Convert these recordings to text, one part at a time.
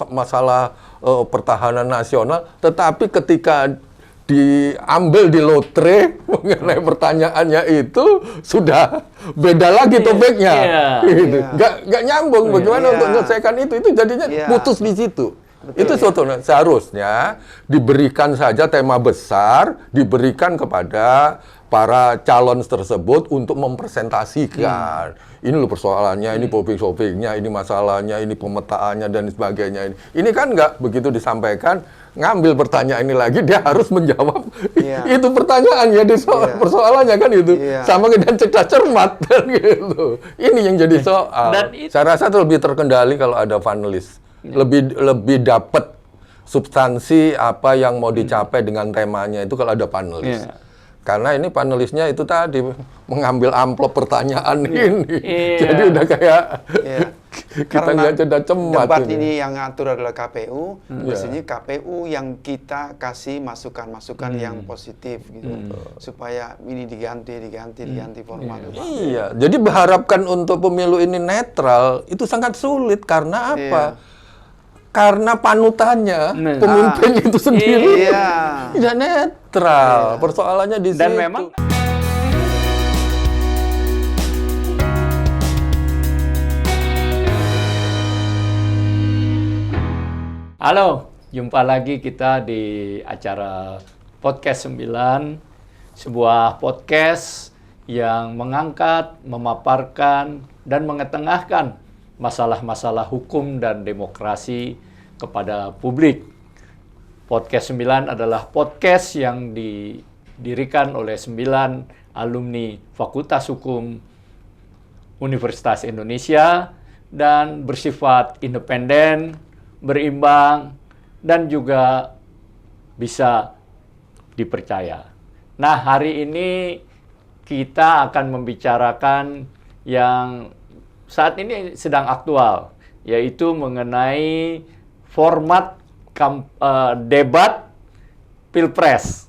masalah pertahanan nasional, tetapi ketika diambil di lotre mengenai pertanyaannya itu sudah beda lagi topiknya. Gitu. Nggak nyambung. Bagaimana untuk menyelesaikan itu jadinya putus di situ. Betul, itu suatu seharusnya diberikan saja tema besar, diberikan kepada para calon tersebut untuk mempresentasikan. Ini loh persoalannya, ini topik-topiknya, ini masalahnya, ini pemetaannya dan sebagainya. Ini kan nggak begitu disampaikan, ngambil pertanyaan ini lagi, dia harus menjawab itu pertanyaannya di persoalannya kan itu. Sama dengan cerdas cermat kan gitu. Ini yang jadi soal. Saya rasa itu lebih terkendali kalau ada panelis. Lebih dapat substansi apa yang mau dicapai dengan temanya itu kalau ada panelis. Karena ini panelisnya itu tadi mengambil amplop pertanyaan ini. Jadi udah kayak kita nggak cerdas cermat. Debat ini yang ngatur adalah KPU, mestinya KPU yang kita kasih masukan-masukan yang positif gitu. Supaya ini diganti format. Iya, jadi berharapkan untuk pemilu ini netral itu sangat sulit karena apa? Karena panutannya pemimpin itu sendiri tidak netral. Persoalannya di situ. Dan memang halo, jumpa lagi kita di acara Podcast 9, sebuah podcast yang mengangkat, memaparkan, dan mengetengahkan masalah-masalah hukum dan demokrasi kepada publik. Podcast 9 adalah podcast yang didirikan oleh 9 alumni Fakultas Hukum Universitas Indonesia dan bersifat independen, berimbang, dan juga bisa dipercaya. Nah, hari ini kita akan membicarakan yang saat ini sedang aktual, yaitu mengenai format debat Pilpres.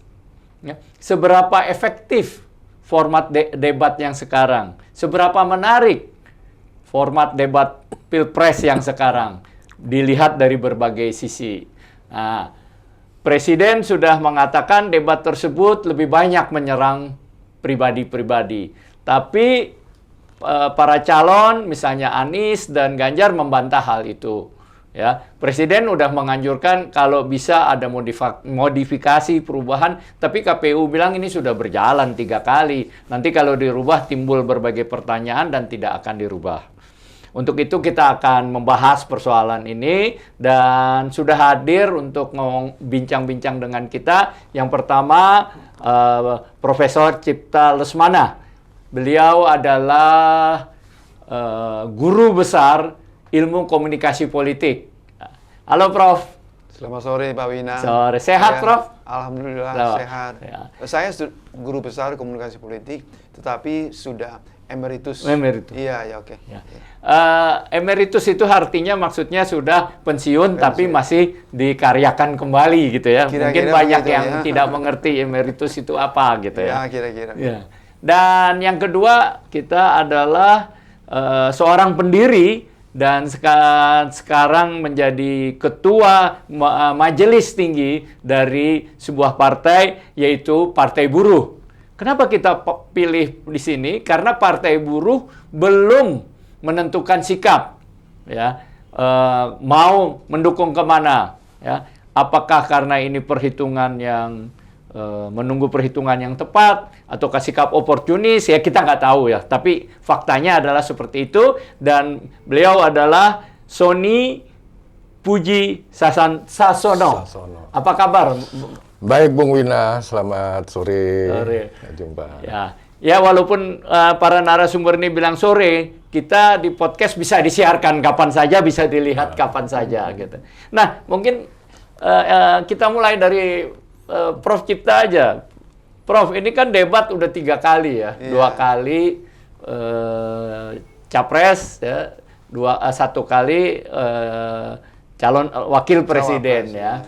Seberapa efektif format debat yang sekarang? Seberapa menarik format debat Pilpres yang sekarang? Dilihat dari berbagai sisi. Nah, Presiden sudah mengatakan debat tersebut lebih banyak menyerang pribadi-pribadi. Tapi para calon, misalnya Anies dan Ganjar, membantah hal itu. Ya, Presiden udah menganjurkan kalau bisa ada modifikasi perubahan, tapi KPU bilang ini sudah berjalan 3 kali. Nanti kalau dirubah timbul berbagai pertanyaan dan tidak akan dirubah. Untuk itu kita akan membahas persoalan ini dan sudah hadir untuk bincang-bincang dengan kita. Yang pertama, Profesor Cipta Lesmana. Beliau adalah guru besar ilmu komunikasi politik. Halo Prof. Selamat sore Pak Wina. Sore. Sehat Prof? Alhamdulillah sehat. Saya guru besar komunikasi politik, tetapi sudah emeritus. Iya, oke. Emeritus itu artinya maksudnya sudah pensiun tapi masih dikaryakan kembali gitu ya. Mungkin banyak yang tidak mengerti emeritus itu apa gitu ya. Ya, kira-kira. Dan yang kedua, kita adalah seorang pendiri dan sekarang menjadi ketua majelis tinggi dari sebuah partai, yaitu Partai Buruh. Kenapa kita pilih di sini? Karena Partai Buruh belum menentukan sikap, ya, mau mendukung kemana, ya. Apakah karena ini perhitungan yang menunggu perhitungan yang tepat ataukah sikap oportunis, ya kita nggak tahu ya. Tapi faktanya adalah seperti itu, dan beliau adalah Sony Puji Sasono. Apa kabar? Baik Bung Wina, selamat sore. Jumpa. Ya walaupun para narasumber ini bilang sore, kita di podcast bisa disiarkan kapan saja, bisa dilihat kapan saja gitu. Nah, mungkin kita mulai dari Prof Cipta aja. Prof, ini kan debat udah 3 kali ya, 2 kali capres, ya, 1 kali calon wakil presiden ya.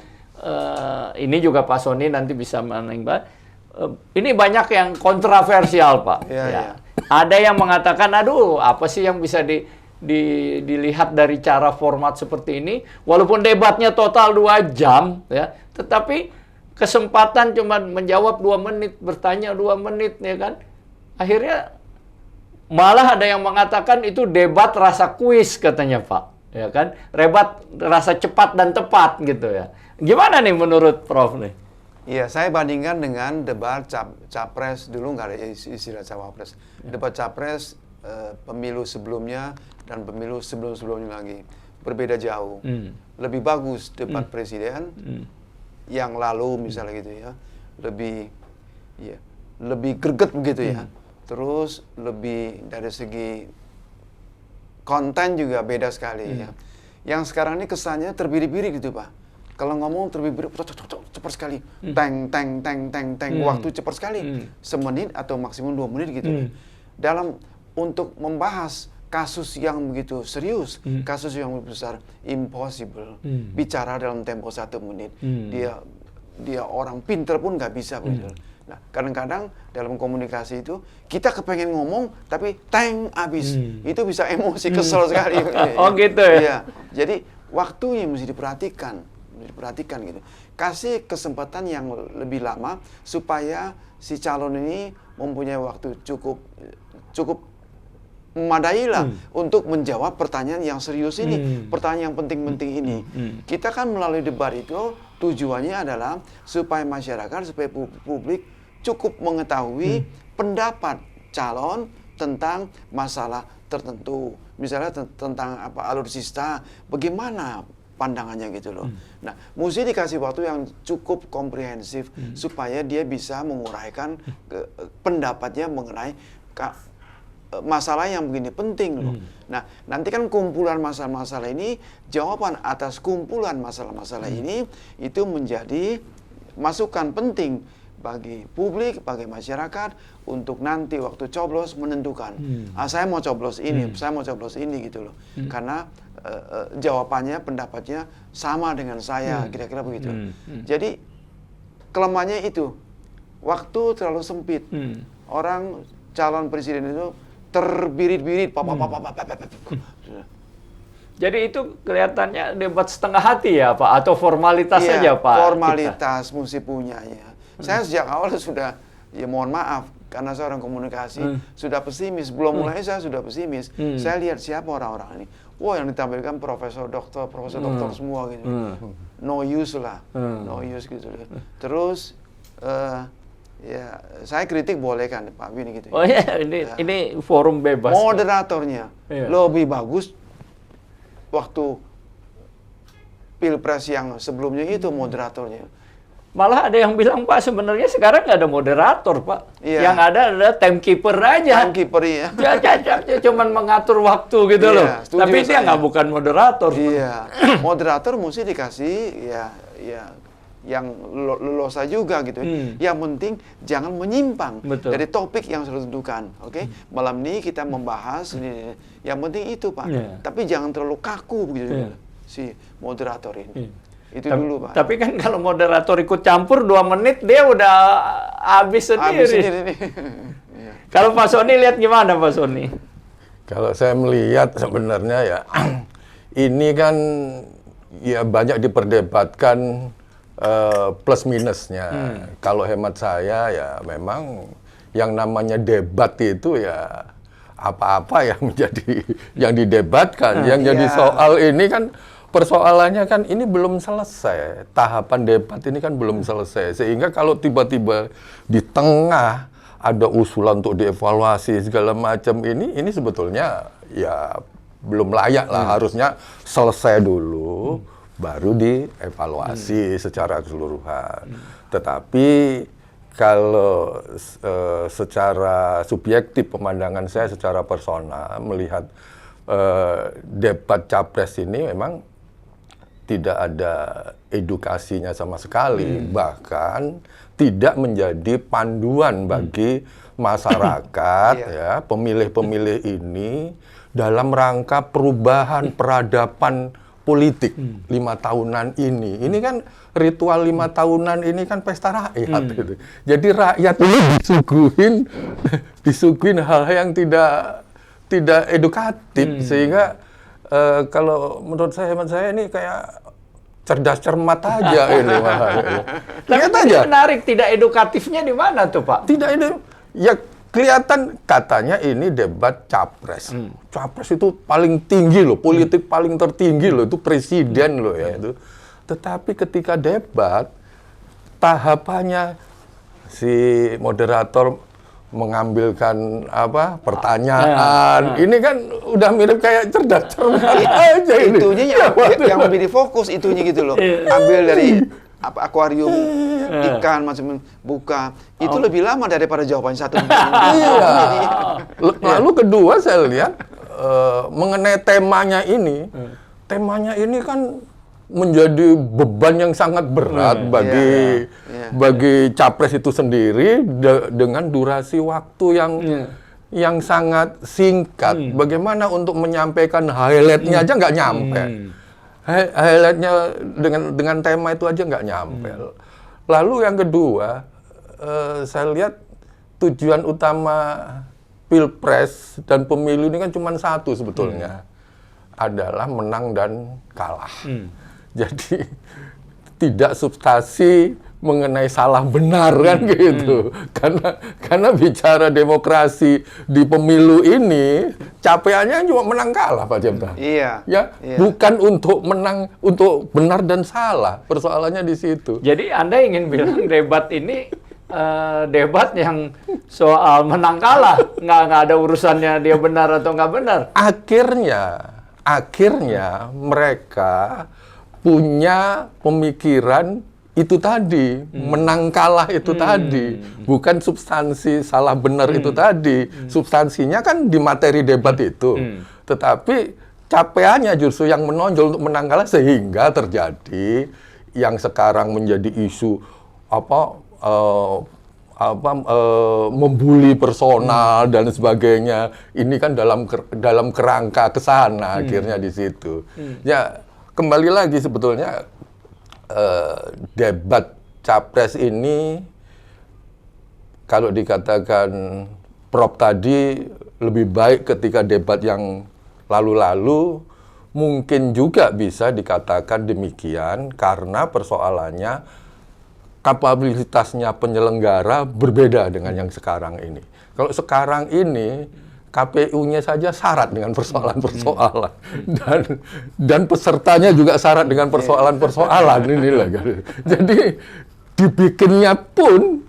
Ini juga Pak Sony nanti bisa menambah. Ini banyak yang kontroversial Pak. Ada yang mengatakan, aduh apa sih yang bisa dilihat dari cara format seperti ini, walaupun debatnya total 2 jam, ya, tetapi kesempatan cuma menjawab 2 menit, bertanya 2 menit, ya kan? Akhirnya malah ada yang mengatakan itu debat rasa kuis katanya Pak, ya kan? Debat rasa cepat dan tepat gitu ya. Gimana nih menurut Prof nih? Iya, saya bandingkan dengan debat capres, dulu nggak ada istilah cawapres. Debat capres pemilu sebelumnya dan pemilu sebelum-sebelumnya lagi berbeda jauh. Lebih bagus debat presiden yang lalu misalnya gitu ya, lebih greget begitu ya. Terus lebih dari segi konten juga beda sekali ya. Yang sekarang ini kesannya terbiri-biri gitu Pak. Kalau ngomong terbiri-biri cepat sekali, teng, waktu cepat sekali, semenit atau maksimum 2 menit gitu. Dalam untuk membahas kasus yang begitu serius, kasus yang besar, impossible. Bicara dalam tempo 1 menit, dia orang pinter pun nggak bisa begitu. Nah, kadang-kadang dalam komunikasi itu kita kepengen ngomong tapi teng habis, itu bisa emosi, kesel sekali. Oh gitu ya? Iya. Jadi waktunya mesti diperhatikan gitu. Kasih kesempatan yang lebih lama supaya si calon ini mempunyai waktu cukup memadai lah untuk menjawab pertanyaan yang serius ini, pertanyaan yang penting-penting ini. Kita kan melalui debat itu tujuannya adalah supaya masyarakat, supaya publik cukup mengetahui pendapat calon tentang masalah tertentu. Misalnya tentang alutsista, bagaimana pandangannya gitu loh. Nah, mesti dikasih waktu yang cukup komprehensif supaya dia bisa menguraikan pendapatnya mengenai masalah yang begini penting loh. Nah, nanti kan kumpulan masalah-masalah ini, jawaban atas kumpulan masalah-masalah ini itu menjadi masukan penting bagi publik, bagi masyarakat untuk nanti waktu coblos menentukan. Saya mau coblos ini, saya mau coblos ini gitu loh. Karena jawabannya, pendapatnya sama dengan saya, kira-kira begitu. Jadi kelemahannya itu waktu terlalu sempit. Orang calon presiden itu terbirit-birit, Jadi itu kelihatannya debat setengah hati ya Pak, atau formalitas saja Pak? Formalitas mesti punya ya. Saya sejak awal sudah, ya mohon maaf, karena saya orang komunikasi, sudah pesimis. Belum mulai saya sudah pesimis. Saya lihat siapa orang-orang ini. Wah, yang ditampilkan profesor doktor semua gitu. No use lah, no use gitu. Terus ya saya kritik boleh kan Pak Bini gitu. Oh ya, ini forum bebas. Moderatornya lebih bagus waktu Pilpres yang sebelumnya itu moderatornya. Malah ada yang bilang Pak sebenarnya sekarang nggak ada moderator Pak. Iya. Yang ada adalah timekeeper aja. Timekeeper ya. Dia cuma mengatur waktu gitu loh. Tapi dia nggak bukan moderator. Iya. Moderator mesti dikasih ya yang leluasa juga gitu. Yang penting jangan menyimpang dari topik yang sudah ditentukan. Oke? Malam ini kita membahas ini. Yang penting itu Pak. Tapi jangan terlalu kaku begitu si moderator ini. Itu dulu Pak. Tapi kan kalau moderator ikut campur 2 menit dia udah habis sendiri. Kalau Pak Sony lihat gimana Pak Sony? Kalau saya melihat sebenarnya ya ini kan ya banyak diperdebatkan plus minusnya. Kalau hemat saya ya memang yang namanya debat itu ya apa-apa yang menjadi yang didebatkan. Yang jadi soal ini kan persoalannya kan ini belum selesai. Tahapan debat ini kan belum selesai. Sehingga kalau tiba-tiba di tengah ada usulan untuk dievaluasi segala macam ini sebetulnya ya belum layak lah. Harusnya selesai dulu baru dievaluasi secara keseluruhan. Tetapi kalau secara subjektif pemandangan saya secara personal melihat debat capres ini memang tidak ada edukasinya sama sekali, bahkan tidak menjadi panduan bagi masyarakat, ya pemilih-pemilih ini dalam rangka perubahan peradaban politik 5 tahunan ini. Ini kan ritual 5 tahunan ini kan pesta rakyat. Gitu. Jadi rakyat ini disuguhin hal-hal yang tidak tidak edukatif, sehingga kalau menurut hemat saya ini kayak cerdas cermat aja ini. Tapi ini menarik, tidak edukatifnya di mana tuh Pak? Tidak ini, ya kelihatan katanya ini debat capres. Capres itu paling tinggi loh, politik paling tertinggi loh, itu presiden loh ya itu. Tetapi ketika debat, tahapannya si moderator mengambilkan pertanyaan, ini kan udah mirip kayak cerdas cermat aja ini. Itunya yang lebih difokus itunya gitu loh. Ambil dari akuarium ikan macam buka itu lebih lama daripada jawaban satu. Iya. Lalu kedua saya lihat mengenai temanya ini kan menjadi beban yang sangat berat bagi capres itu sendiri dengan durasi waktu yang sangat singkat. Bagaimana untuk menyampaikan highlight-nya aja nggak nyampe. Highlight-nya dengan tema itu aja nggak nyampe. Lalu yang kedua, saya lihat tujuan utama Pilpres dan pemilu ini kan cuma satu sebetulnya, adalah menang dan kalah. Jadi tidak substansi mengenai salah benar kan gitu. Karena bicara demokrasi di pemilu ini capaiannya cuma menang kalah Pak Jemta. Iya. Bukan untuk menang untuk benar dan salah. Persoalannya di situ. Jadi Anda ingin bilang debat ini debat yang soal menang kalah, nggak ada urusannya dia benar atau nggak benar. Akhirnya mereka punya pemikiran itu tadi, menang kalah itu tadi, bukan substansi salah benar itu tadi. Substansinya kan di materi debat itu, tetapi capaiannya justru yang menonjol untuk menang kalah, sehingga terjadi yang sekarang menjadi isu membuli personal dan sebagainya. Ini kan dalam kerangka ke sana akhirnya di situ. Ya, kembali lagi sebetulnya debat capres ini kalau dikatakan Prof tadi lebih baik ketika debat yang lalu-lalu, mungkin juga bisa dikatakan demikian karena persoalannya kapabilitasnya penyelenggara berbeda dengan yang sekarang ini. Kalau sekarang ini KPU-nya saja syarat dengan persoalan-persoalan dan pesertanya juga syarat dengan persoalan-persoalan inilah. Jadi dibikinnya pun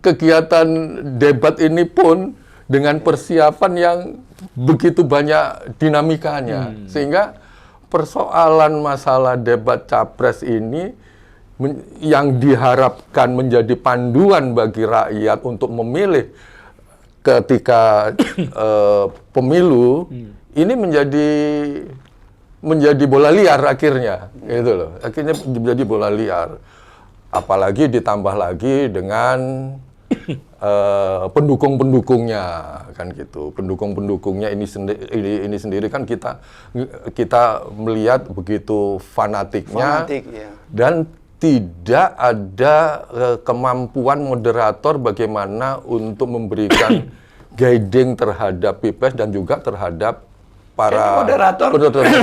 kegiatan debat ini pun dengan persiapan yang begitu banyak dinamikanya, sehingga persoalan masalah debat capres ini yang diharapkan menjadi panduan bagi rakyat untuk memilih ketika pemilu ini menjadi bola liar akhirnya, gitu loh. Akhirnya menjadi bola liar. Apalagi ditambah lagi dengan pendukung-pendukungnya kan gitu. Pendukung-pendukungnya ini sendiri kan kita melihat begitu fanatiknya. Fanatik, ya. Dan tidak ada kemampuan moderator bagaimana untuk memberikan guiding terhadap Pilpres dan juga terhadap para moderator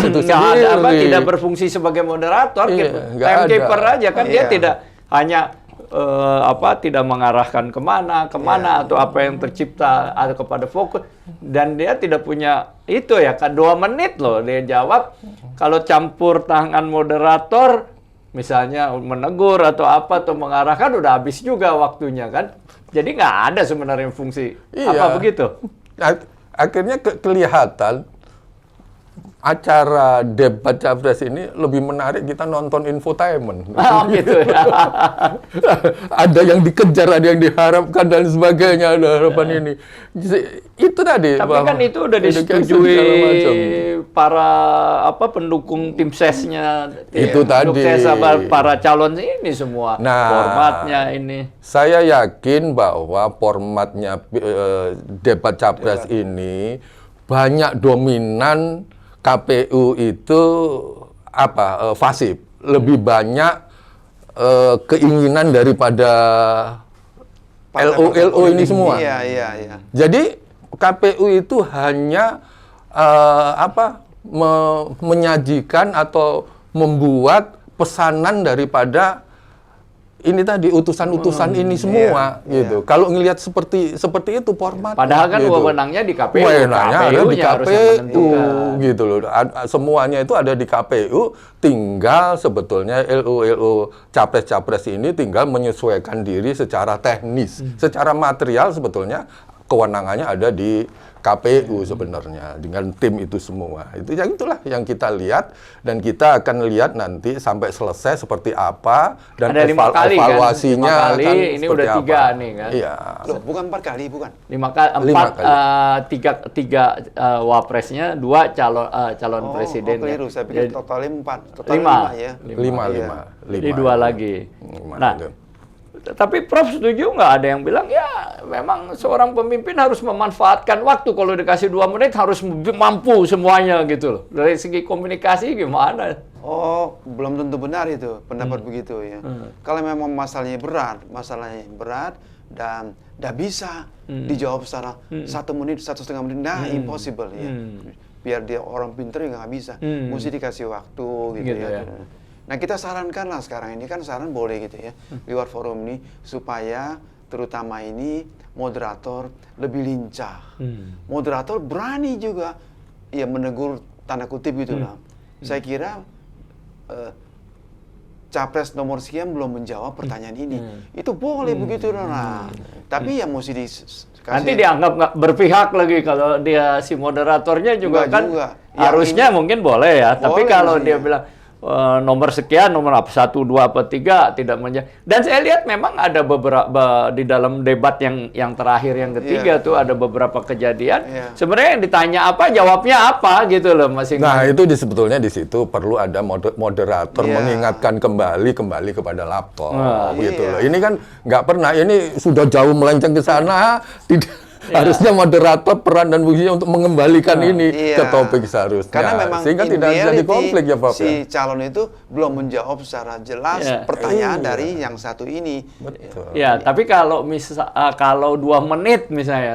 itu sendiri. Tidak berfungsi sebagai moderator, timekeeper aja kan. Dia tidak hanya tidak mengarahkan kemana atau apa yang tercipta atau kepada fokus, dan dia tidak punya itu ya kan 2 menit loh dia jawab. Kalau campur tangan moderator misalnya menegur atau apa atau mengarahkan, udah habis juga waktunya kan. Jadi nggak ada sebenarnya fungsi apa begitu. Akhirnya kelihatan acara debat capres ini lebih menarik kita nonton infotainment. Gitu ya. Ada yang dikejar, ada yang diharapkan dan sebagainya, ada harapan ini. Itu tadi. Tapi kan itu udah disetujui para pendukung tim sesnya. Itu tadi. Para calon ini semua. Formatnya ini. Saya yakin bahwa formatnya debat capres ini banyak dominan KPU itu pasif, lebih banyak keinginan daripada LO ini semua. Iya. Jadi KPU itu hanya menyajikan atau membuat pesanan daripada ini tadi utusan-utusan ini semua gitu. Kalau ngelihat seperti itu format. Padahal kan gitu. wewenangnya di KPU. Wewenangnya ada di harus yang KPU menentukan. gitu loh. Semuanya itu ada di KPU, tinggal sebetulnya LO capres-capres ini tinggal menyesuaikan diri secara teknis. Secara material sebetulnya kewenangannya ada di KPU sebenarnya dengan tim itu semua. Itu yang itulah yang kita lihat dan kita akan lihat nanti sampai selesai seperti apa dan ada 5 kali evaluasinya kan? 5 kali, kan ini seperti udah 3 apa. nih kan. Iya. Loh, bukan 4 kali, bukan? 5 kali, 3 wapresnya, 2 calon presiden. Keliru. Saya pikir totalnya 4. Total 5 ya. 5. Jadi 2 lagi. 5 Nah, itu. tapi Prof setuju nggak ada yang bilang ya memang seorang pemimpin harus memanfaatkan waktu, kalau dikasih 2 menit harus mampu semuanya gitu loh. Dari segi komunikasi gimana? Oh, belum tentu benar itu pendapat begitu ya. Kalau memang masalahnya berat dan tidak bisa dijawab secara 1 menit, 1,5 menit, impossible ya. Biar dia orang pinter ya nggak bisa, mesti dikasih waktu gitu ya. Nah, kita sarankan lah sekarang ini kan saran boleh gitu ya, lewat forum ini supaya terutama ini moderator lebih lincah. Moderator berani juga ya menegur tanda kutip gitu lah. Saya kira capres nomor sekian belum menjawab pertanyaan ini. Itu boleh begitu nah. Tapi ya mesti nanti dianggap nggak berpihak lagi kalau dia si moderatornya juga kan juga. Harusnya mungkin boleh ya. Tapi Boleh kalau mestinya. dia bilang nomor sekian, nomor 1, 2, apa 3 tidak menjawab. Dan saya lihat memang ada beberapa di dalam debat yang terakhir yang ketiga tuh ada beberapa kejadian. Sebenarnya yang ditanya apa, jawabnya apa gitu loh masing-masing. Nah, itu sebetulnya di situ perlu ada moderator mengingatkan kembali kepada laptop gitu loh. Ini kan nggak pernah, ini sudah jauh melenceng ke sana, tidak. Harusnya moderator peran dan fungsinya untuk mengembalikan ini ke topik seharusnya. Karena memang sehingga tidak jadi konflik ya Pak. Si calon itu belum menjawab secara jelas pertanyaan dari yang satu ini. Betul. Ya, tapi kalau kalau 2 menit misalnya,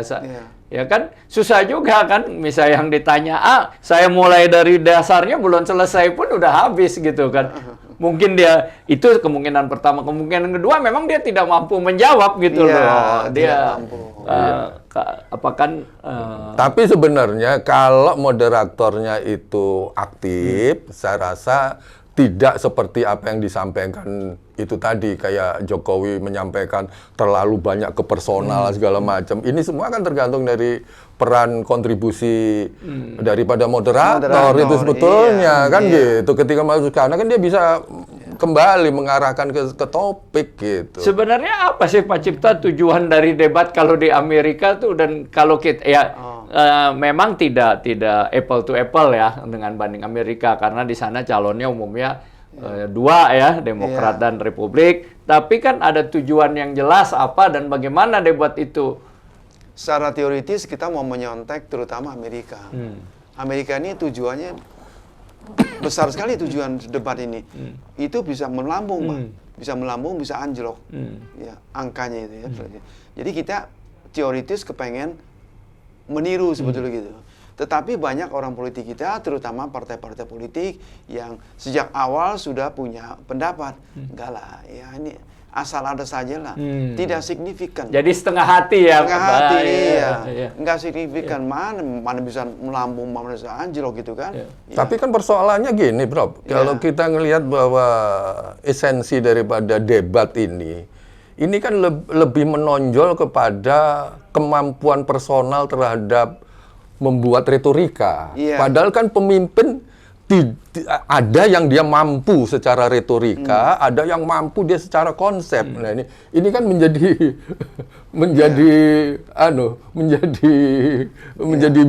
ya kan susah juga kan. Misalnya yang ditanya saya mulai dari dasarnya belum selesai pun udah habis gitu kan. Mungkin dia itu kemungkinan pertama, kemungkinan kedua memang dia tidak mampu menjawab gitu loh. Dia Tapi sebenarnya kalau moderatornya itu aktif, saya rasa tidak seperti apa yang disampaikan itu tadi, kayak Jokowi menyampaikan terlalu banyak ke personal segala macam. Ini semua kan tergantung dari peran kontribusi daripada moderator itu sebetulnya kan gitu. Ketika masuk ke sana kan dia bisa kembali mengarahkan ke topik gitu. Sebenarnya apa sih Pak Cipta tujuan dari debat kalau di Amerika tuh, dan kalau kita memang tidak apple to apple ya dengan banding Amerika, karena di sana calonnya umumnya 2 ya, Demokrat dan Republik. Tapi kan ada tujuan yang jelas apa dan bagaimana debat itu. Secara teoritis kita mau menyontek terutama Amerika. Amerika ini tujuannya besar sekali, tujuan debat ini. Itu bisa melambung, Pak. Bisa melambung, bisa anjlok. Ya, angkanya itu ya. Jadi kita teoritis kepengen meniru sebetulnya gitu. Tetapi banyak orang politik kita, terutama partai-partai politik yang sejak awal sudah punya pendapat. Enggak lah, ya ini asal ada saja lah. Tidak signifikan. Jadi setengah hati ya. Setengah hati, iya. Enggak signifikan. Mana bisa melambung, mana bisa anjlok gitu kan. Ya. Tapi kan persoalannya gini, Bro. Kalau kita ngelihat bahwa esensi daripada debat ini kan lebih menonjol kepada kemampuan personal terhadap membuat retorika. Padahal kan pemimpin ada yang dia mampu secara retorika, ada yang mampu dia secara konsep. Nah ini kan menjadi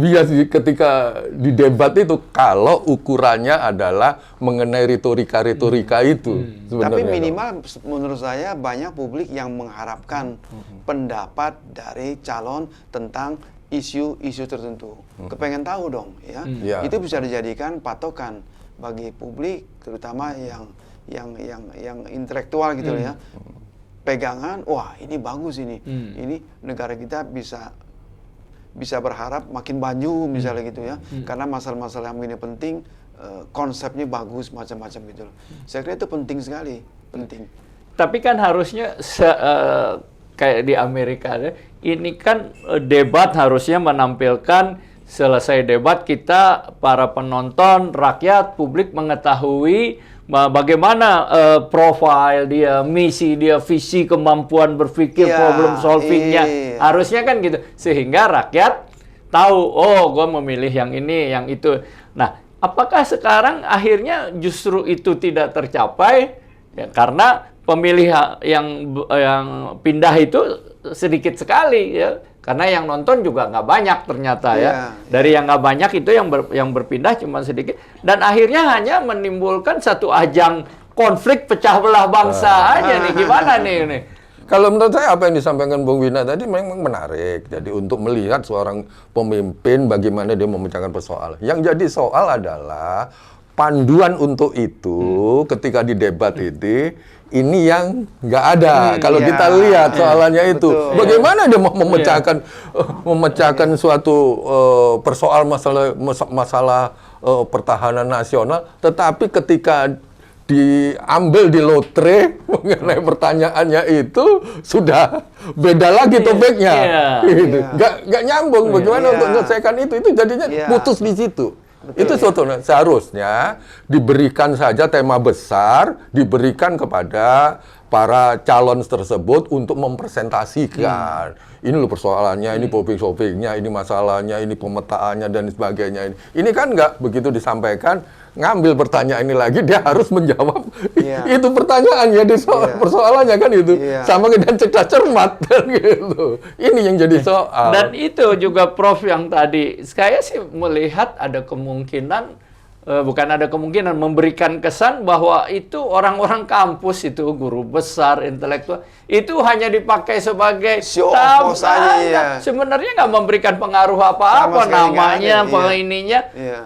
bias ketika di debat itu kalau ukurannya adalah mengenai retorika itu. Tapi minimal menurut saya banyak publik yang mengharapkan pendapat dari calon tentang isu-isu tertentu. Kepengen tahu dong, ya. Itu bisa dijadikan patokan bagi publik, terutama yang intelektual gitu ya. Pegangan, wah ini bagus ini. Ini negara kita bisa bisa berharap makin maju misalnya gitu ya. Karena masalah-masalah yang ini penting, konsepnya bagus macam-macam gitu loh. Saya kira itu penting sekali, penting. Tapi kan harusnya kayak di Amerika, ini kan debat harusnya menampilkan selesai debat kita para penonton, rakyat, publik mengetahui bagaimana profil dia, misi dia, visi, kemampuan berpikir, problem solvingnya. Harusnya kan gitu, sehingga rakyat tahu, oh gue memilih yang ini, yang itu. Nah, apakah sekarang akhirnya justru itu tidak tercapai? Ya, karena pemilih yang pindah itu sedikit sekali ya, karena yang nonton juga nggak banyak ternyata ya. Dari yang nggak banyak itu yang berpindah cuma sedikit, dan akhirnya hanya menimbulkan satu ajang konflik pecah belah bangsa aja nih. Gimana nih ini? Kalau menurut saya apa yang disampaikan Bung Wina tadi memang menarik. Jadi untuk melihat seorang pemimpin bagaimana dia memecahkan persoalan. Yang jadi soal adalah panduan untuk itu ketika di debat ini yang nggak ada. Kalau kita lihat soalannya itu, bagaimana dia mau memecahkan suatu masalah pertahanan nasional, tetapi ketika diambil di lotre mengenai pertanyaannya itu sudah beda lagi topiknya. Gitu. Nggak nyambung. Bagaimana untuk menyelesaikan itu jadinya putus di situ. Betul, itu sebetulnya seharusnya diberikan saja tema besar, diberikan kepada para calon tersebut untuk mempresentasikan. Ini loh persoalannya, ini topik-topiknya, ini masalahnya, ini pemetaannya dan sebagainya. Ini kan nggak begitu disampaikan, ngambil pertanyaan ini lagi, dia harus menjawab itu pertanyaannya di persoalannya kan itu. Sama dengan cerdas cermat kan gitu. Ini yang jadi soal. Dan itu juga Prof yang tadi, saya sih melihat ada kemungkinan, bukan ada kemungkinan, memberikan kesan bahwa itu orang-orang kampus itu, guru besar, intelektual, itu hanya dipakai sebagai sebenarnya nggak memberikan pengaruh apa-apa, namanya, ininya.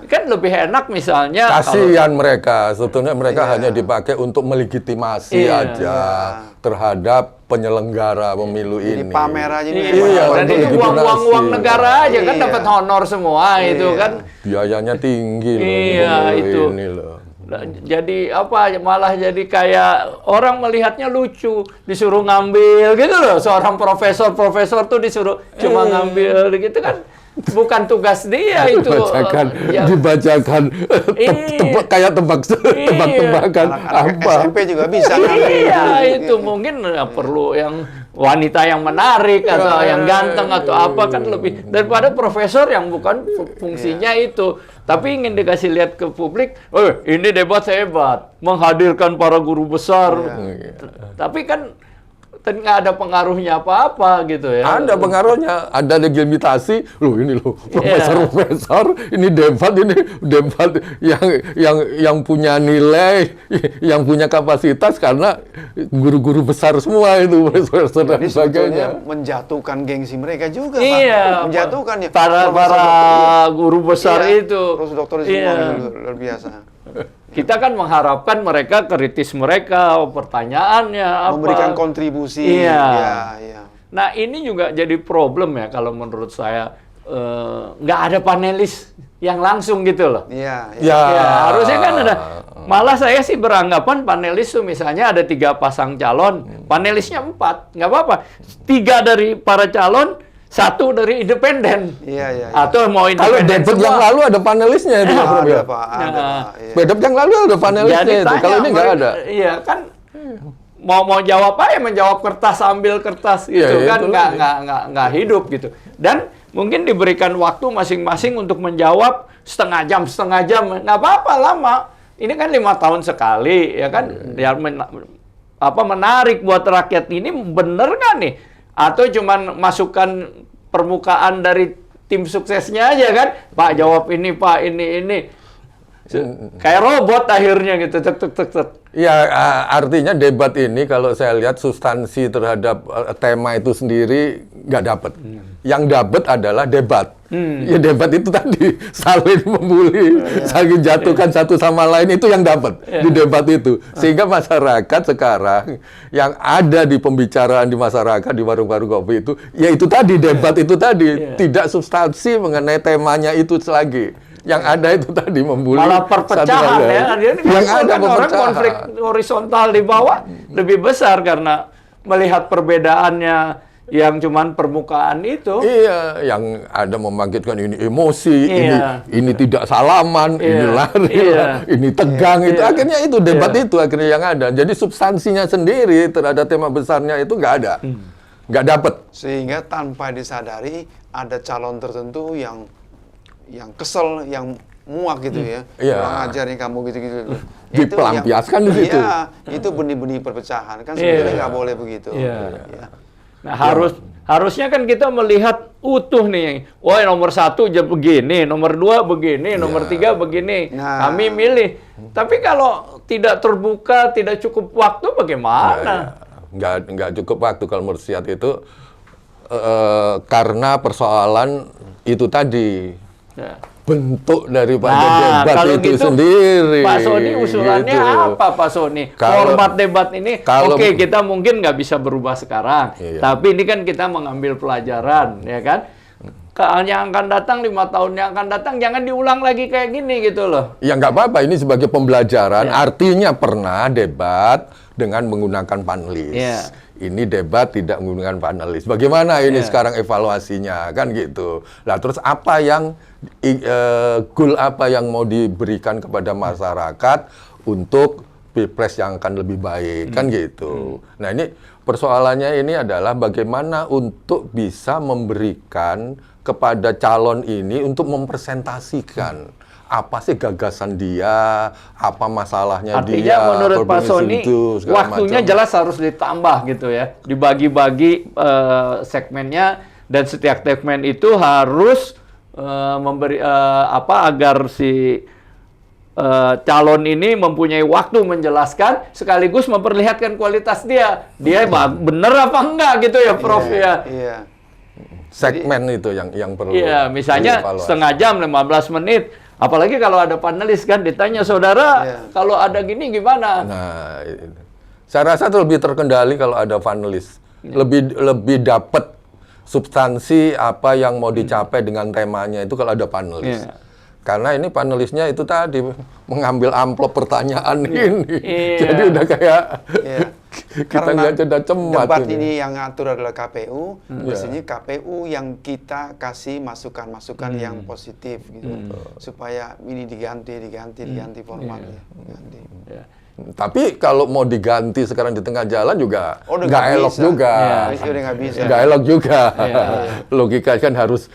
Kan lebih enak misalnya. Kasihan mereka, sebetulnya mereka hanya dipakai untuk melegitimasi aja terhadap penyelenggara pemilu ini. Pamer aja nih. Dan itu uang negara aja kan dapat honor semua itu kan. Biayanya tinggi loh. Itu. Ini loh. Nah, jadi apa, malah jadi kayak orang melihatnya lucu, disuruh ngambil gitu loh, seorang profesor tuh disuruh cuma ngambil gitu kan, bukan tugas dia itu. Dibacakan kayak tebak-tebakan apa. SMP juga bisa. Itu mungkin perlu yang wanita yang menarik atau yang ganteng atau apa, kan lebih daripada profesor yang bukan fungsinya itu. Tapi ingin dikasih lihat ke publik, ini debat hebat, menghadirkan para guru besar. Tapi kan nggak ada pengaruhnya apa-apa gitu ya. Ada pengaruhnya, ada legitimasi. Loh ini loh, profesor, ini debat yang punya nilai, yang punya kapasitas karena guru-guru besar semua itu, profesor dan sebagainya. Menjatuhkan gengsi mereka juga, Pak. Menjatuhkan ya. Para guru besar itu. Profesor doktor semua luar biasa. Kita kan mengharapkan mereka kritis, pertanyaannya apa, memberikan kontribusi. Nah, ini juga jadi problem ya kalau menurut saya, nggak ada panelis yang langsung gitu loh. Harusnya kan ada. Malah saya sih beranggapan panelis tuh misalnya ada 3 pasang calon, panelisnya 4, nggak apa-apa. 3 dari para calon, 1 dari independen. Atau mau independen. Kalau debat yang lalu ada panelisnya itu. Ada, Pak. Debat yang lalu ada panelisnya itu. Kalau ini nggak ada. Iya kan. Mau jawab apa ya, menjawab kertas ambil kertas gitu kan, nggak hidup gitu. Dan mungkin diberikan waktu masing-masing untuk menjawab setengah jam, nggak apa-apa lama. Ini kan 5 tahun sekali ya kan. Menarik buat rakyat ini, bener nggak nih? Atau cuman masukan permukaan dari tim suksesnya aja kan, Pak jawab ini, Pak ini. Kayak robot akhirnya gitu, tek tek tek tek. Ya, artinya debat ini kalau saya lihat substansi terhadap tema itu sendiri nggak dapat. Yang dapat adalah debat. Ya debat itu tadi saling membuli, saling jatuhkan satu sama lain, itu yang dapat di debat itu. Sehingga masyarakat sekarang yang ada di pembicaraan di masyarakat di warung-warung kopi itu, ya itu tadi debat itu tadi, tidak substansi mengenai temanya itu lagi. Yang ada itu tadi membuli. Malah perpecahan ya. Yang ada orang konflik horizontal di bawah lebih besar karena melihat perbedaannya yang cuman permukaan itu. Iya, yang ada membangkitkan ini emosi, ini tidak salaman, ini lari, ini tegang itu. Akhirnya itu debat itu akhirnya yang ada. Jadi substansinya sendiri terhadap tema besarnya itu nggak ada, nggak dapat. Sehingga tanpa disadari ada calon tertentu yang kesel, yang muak gitu ya. Kurang ajarnya kamu gitu-gitu. Dipelampiaskan di situ. Iya, itu benih-benih perpecahan. Kan sebenarnya nggak boleh begitu. Nah, harusnya kan kita melihat utuh nih. Wah, nomor 1 begini, nomor 2 begini, nomor 3 begini. Kami milih. Tapi kalau tidak terbuka, tidak cukup waktu, bagaimana? Nggak cukup waktu kalau menurut Siat itu karena persoalan itu tadi. Bentuk daripada debat itu gitu, sendiri. Pak Sony usulannya apa, Pak Sony? Format debat ini, oke, kita mungkin nggak bisa berubah sekarang, tapi ini kan kita mengambil pelajaran, ya kan? Yang akan datang 5 tahun yang akan datang jangan diulang lagi kayak gini gitu loh. Ya nggak apa-apa, ini sebagai pembelajaran. Artinya pernah debat dengan menggunakan panelis. Ini debat tidak menggunakan panelis. Bagaimana ini sekarang evaluasinya, kan gitu. Lah terus apa yang goal apa yang mau diberikan kepada masyarakat untuk Pilpres yang akan lebih baik, kan gitu. Nah ini persoalannya ini adalah bagaimana untuk bisa memberikan kepada calon ini untuk mempresentasikan apa sih gagasan dia, apa masalahnya. Artinya dia. Artinya menurut Pak Sony, waktunya jelas harus ditambah gitu ya. Dibagi-bagi segmennya, dan setiap segmen itu harus memberi agar si calon ini mempunyai waktu menjelaskan sekaligus memperlihatkan kualitas dia. Dia bener apa enggak gitu ya, Prof ya. Segmen itu yang perlu. Iya, misalnya setengah jam, 15 menit. Apalagi kalau ada panelis kan ditanya, saudara, kalau ada gini gimana? Nah, saya rasa itu lebih terkendali kalau ada panelis. Lebih dapat substansi apa yang mau dicapai dengan temanya itu kalau ada panelis. Karena ini panelisnya itu tadi mengambil amplop pertanyaan ini. Jadi udah kayak kita nggak cerdas cemat. Debat ini yang ngatur adalah KPU, mestinya KPU yang kita kasih masukan-masukan yang positif gitu. Supaya ini diganti formatnya. Tapi kalau mau diganti sekarang di tengah jalan juga nggak elok juga. Nggak elok juga. Logika kan harus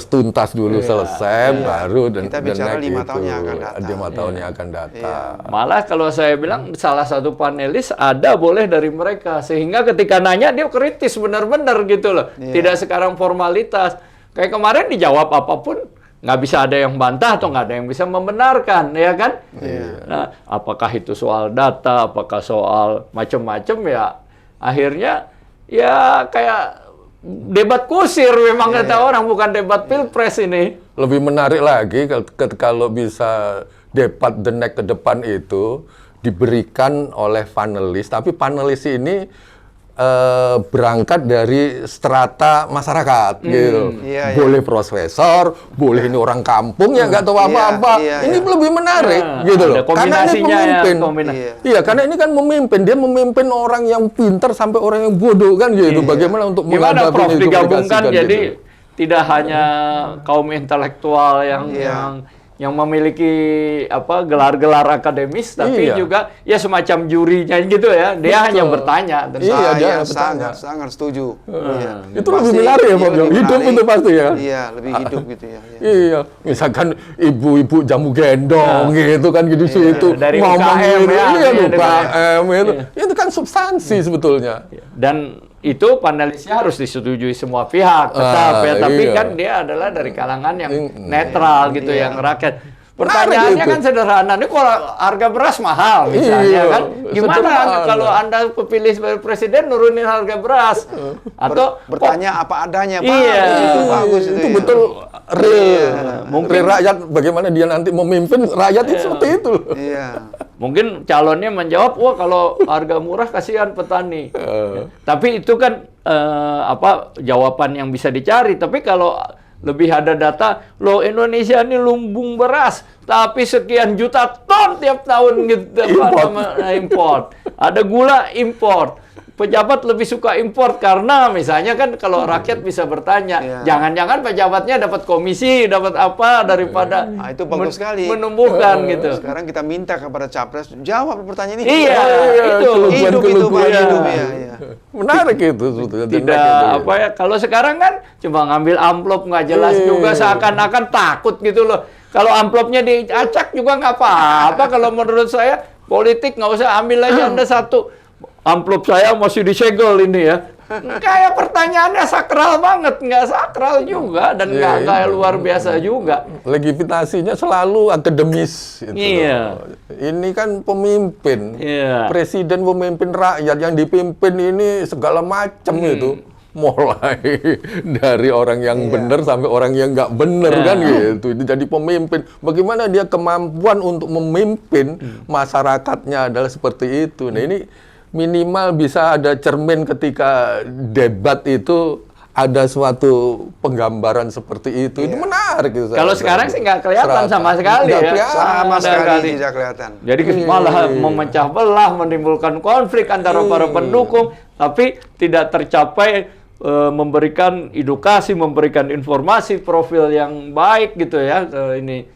tuntas dulu, selesai baru dan kita bicara 5 tahun yang akan datang. 5 tahun yang akan datang. Malah kalau saya bilang salah satu panelis ada boleh dari mereka, sehingga ketika nanya dia kritis benar-benar gitu loh. Tidak sekarang formalitas. Kayak kemarin dijawab apapun nggak bisa ada yang bantah atau nggak ada yang bisa membenarkan, ya kan? Nah, apakah itu soal data, apakah soal macam-macam, ya akhirnya ya kayak debat kusir memang kata orang, bukan debat pilpres ini. Lebih menarik lagi kalau bisa debat the next ke depan itu diberikan oleh panelis, tapi panelis ini berangkat dari strata masyarakat gitu. Boleh profesor, boleh ini orang kampung yang nggak tahu apa-apa. Ini lebih menarik gitu loh. Karena ini pemimpin. Karena ini kan memimpin. Dia memimpin orang yang pintar sampai orang yang bodoh kan gitu. Bagaimana untuk gimana Prof digabungkan jadi gitu. Tidak hanya kaum intelektual yang memiliki gelar-gelar akademis, tapi juga ya semacam jurinya gitu ya. Dia hanya bertanya. Dia sangat setuju. Itu lebih menarik ya, Pak. Hidup itu pasti ya. Iya, lebih hidup gitu ya. Iya, misalkan ibu-ibu jamu gendong gitu kan gitu situ. Dari ngomong UKM gitu. ya. UKM itu. Itu kan substansi sebetulnya. Dan itu panelisnya harus disetujui semua pihak tetap ya, tapi kan dia adalah dari kalangan yang netral gitu, yang rakyat. Pertanyaannya itu. kan sederhana. Ini kalau harga beras mahal misalnya Iya, kan, gimana sederhana. kalau Anda pilih sebagai presiden nurunin harga beras? Atau Bertanya apa adanya, Pak. Iya. Itu bagus Itu ya. betul real. Mungkin- Real rakyat bagaimana dia nanti memimpin rakyat itu seperti itu. Iya. mungkin calonnya menjawab, wah kalau harga murah kasihan petani. Tapi itu kan jawaban yang bisa dicari. Tapi kalau lebih ada data, loh Indonesia ini lumbung beras, tapi sekian juta ton tiap tahun gitu import. Ada gula import. Pejabat lebih suka import karena misalnya kan kalau rakyat bisa bertanya, Iya. jangan-jangan pejabatnya dapat komisi, dapat apa daripada Nah, itu bagus sekali. menumbuhkan gitu. Sekarang kita minta kepada capres jawab pertanyaan ini. Iya, itu. Hidup itu Pak, Iya. hidup ya. Iya. Menarik itu sebetulnya. Tidak apa ya, kalau sekarang kan cuma ngambil amplop nggak jelas juga, seakan-akan takut gitu loh. Kalau amplopnya diacak juga nggak apa-apa. Kalau menurut saya politik nggak usah ambil aja Anda satu amplop, saya masih disegel ini ya. Kayak pertanyaannya sakral banget, nggak sakral juga dan nggak luar biasa juga. Legitimasinya selalu akademis. Gitu Iya. loh. Ini kan pemimpin, Iya. presiden pemimpin rakyat yang dipimpin ini segala macam itu. Mulai dari orang yang benar sampai orang yang nggak benar kan gitu. Itu jadi pemimpin. Bagaimana dia kemampuan untuk memimpin masyarakatnya adalah seperti itu. Nah ini minimal bisa ada cermin ketika debat itu ada suatu penggambaran seperti itu. Itu menarik gitu. Kalau sekarang sih nggak kelihatan sama sekali Nggak ya. kelihatan. Sama sekali sekali. tidak kelihatan. Jadi malah memecah belah, menimbulkan konflik antara para pendukung, tapi tidak tercapai memberikan edukasi, memberikan informasi, profil yang baik gitu ya. Ini.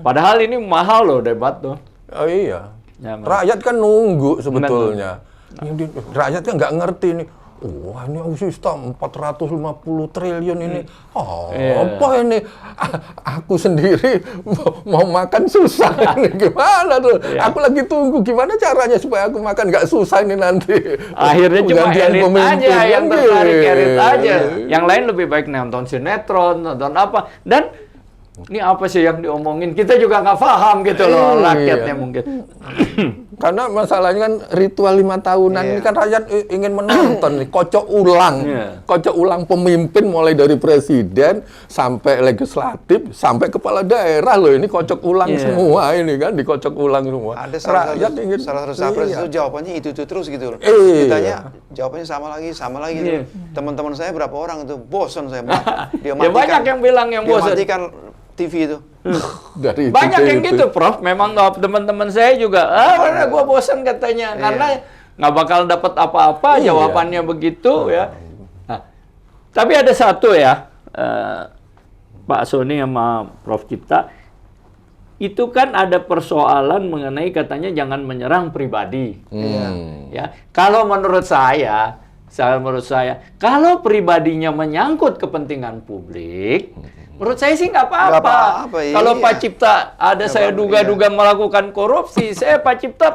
Padahal ini mahal loh debat tuh. Oh iya. Ya, Rakyat kan nunggu sebetulnya. Ini rakyat kan nggak ngerti nih. Wah ini alutsista 450 triliun ini. Apa ini? Aku sendiri mau makan susah ini. Gimana tuh? Aku lagi tunggu gimana caranya supaya aku makan nggak susah ini nanti. Akhirnya cuma Penggantian elit pemimpin, aja yang kan tertarik, gitu. elit aja. Yang lain lebih baik nonton sinetron, nonton apa. Dan ini apa sih yang diomongin? Kita juga nggak paham gitu loh, rakyatnya mungkin. Karena masalahnya kan ritual 5 tahunan ini kan rakyat ingin menonton nih, kocok ulang. Kocok ulang pemimpin mulai dari presiden sampai legislatif sampai kepala daerah loh, ini kocok ulang semua ini kan, dikocok ulang semua. Ada salah satu capres itu jawabannya itu terus gitu loh. Ditanya jawabannya sama lagi gitu. Teman-teman saya berapa orang itu bosan saya. Dia Ya matikan. banyak yang bilang yang Dia bosan. matikan TV itu. Dari Banyak yang itu. gitu, Prof. Memang teman-teman saya juga, udah gue bosan katanya. Karena nggak bakal dapat apa-apa, jawabannya begitu ya. Nah, tapi ada satu ya, Pak Sony sama Prof Cipta, itu kan ada persoalan mengenai katanya jangan menyerang pribadi. Ya, kalau menurut saya, kalau pribadinya menyangkut kepentingan publik, menurut saya sih nggak Nggak apa-apa. apa-apa, Kalau iya. Pak Cipta ada saya duga-duga melakukan korupsi, saya Pak Cipta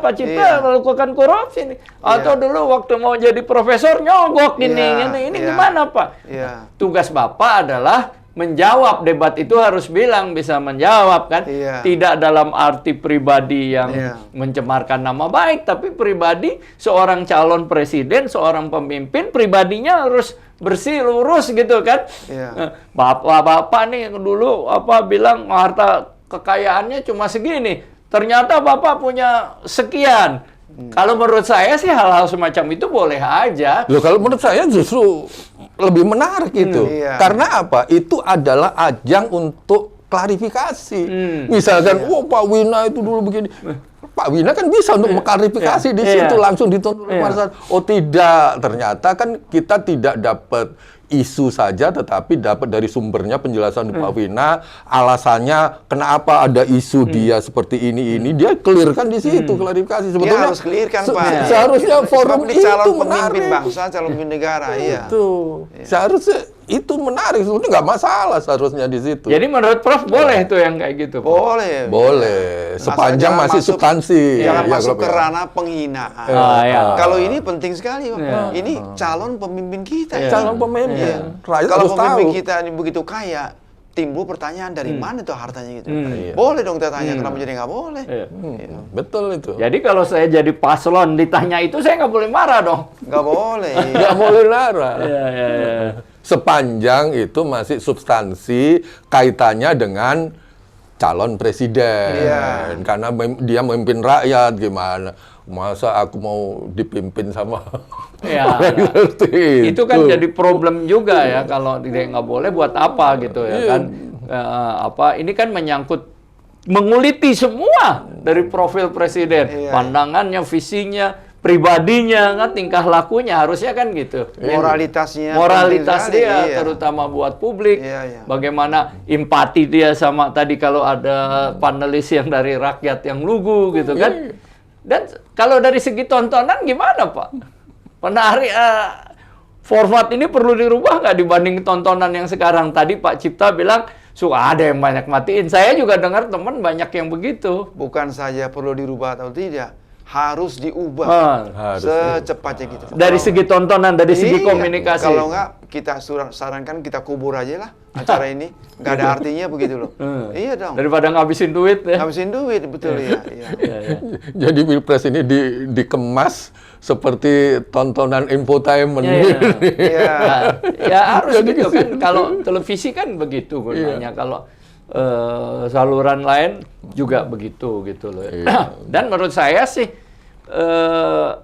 melakukan korupsi nih. Atau dulu waktu mau jadi profesor nyogok ini gimana Pak? Iya. Tugas Bapak adalah menjawab, debat itu harus bisa menjawab kan, tidak dalam arti pribadi yang mencemarkan nama baik, tapi pribadi seorang calon presiden, seorang pemimpin, pribadinya harus bersih, lurus gitu kan. Bapak nih dulu bilang harta kekayaannya cuma segini, ternyata Bapak punya sekian. Kalau menurut saya sih hal-hal semacam itu boleh aja. Loh, kalau menurut saya justru lebih menarik itu. Karena apa? Itu adalah ajang untuk klarifikasi. Misalkan, Pak Wina itu dulu begini. Pak Wina kan bisa untuk mengklarifikasi di situ, langsung dituntut oleh masyarakat. Oh tidak, ternyata kan kita tidak dapat isu saja, tetapi dapat dari sumbernya penjelasan Pak Wina, alasannya kenapa ada isu dia seperti ini, dia clearkan di situ, klarifikasi. Dia harus clearkan, Pak. Seharusnya forum Sebab itu calon menarik. pemimpin bangsa, calon pemimpin negara, Itu seharusnya itu menarik, itu nggak masalah seharusnya di situ. Jadi menurut Prof boleh tuh yang kayak gitu, Prof? Boleh, sepanjang masih substansi. Jangan Ya, masuk ke Prof, ya. ranah penghinaan. Kalau ini penting sekali, Pak. Ini calon pemimpin kita. Calon pemimpin. Rakyat Kalau harus pemimpin tahu. kita ini begitu kaya, timbul pertanyaan dari mana tuh hartanya gitu. Iya. Boleh dong kita tanya, kenapa jadi nggak boleh? Iya. Gitu. Betul itu. Jadi kalau saya jadi paslon ditanya itu saya nggak boleh marah dong. Nggak boleh. Nggak boleh larang. Iya, iya, iya. Sepanjang itu masih substansi kaitannya dengan calon presiden. Iya. Karena dia memimpin rakyat, gimana? Masa aku mau dipimpin sama Ya, orang ya. seperti Itu kan jadi problem juga ya kalau dia nggak boleh buat apa gitu ya Iya. kan. Ini kan menyangkut menguliti semua dari profil presiden, Iya. pandangannya, visinya, pribadinya, kan tingkah lakunya harusnya kan gitu. Moralitasnya. Moralitas penting sekali, dia iya. terutama buat publik. Iya, iya. Bagaimana empati dia sama tadi kalau ada panelis yang dari rakyat yang lugu gitu kan. Dan kalau dari segi tontonan gimana Pak? Menarik, format ini perlu dirubah nggak dibanding tontonan yang sekarang? Tadi Pak Cipta bilang, suka ada yang banyak matiin. Saya juga dengar teman banyak yang begitu. Bukan saja perlu dirubah atau tidak, harus diubah Harus secepatnya gitu. Dari segi tontonan, dari segi Iya, komunikasi. Kalau nggak, kita sarankan kita kubur aja lah acara ini. Nggak ada artinya begitu loh. Iya dong. Daripada ngabisin duit ya. Habisin duit, betul ya. Iya. Jadi Pilpres ini dikemas seperti tontonan infotainment. Iya. Iya. Ya harus Jadi gitu kan. gitu. Kalau televisi kan begitu gunanya. Kalau saluran lain juga begitu gitu loh. Iya. Dan menurut saya sih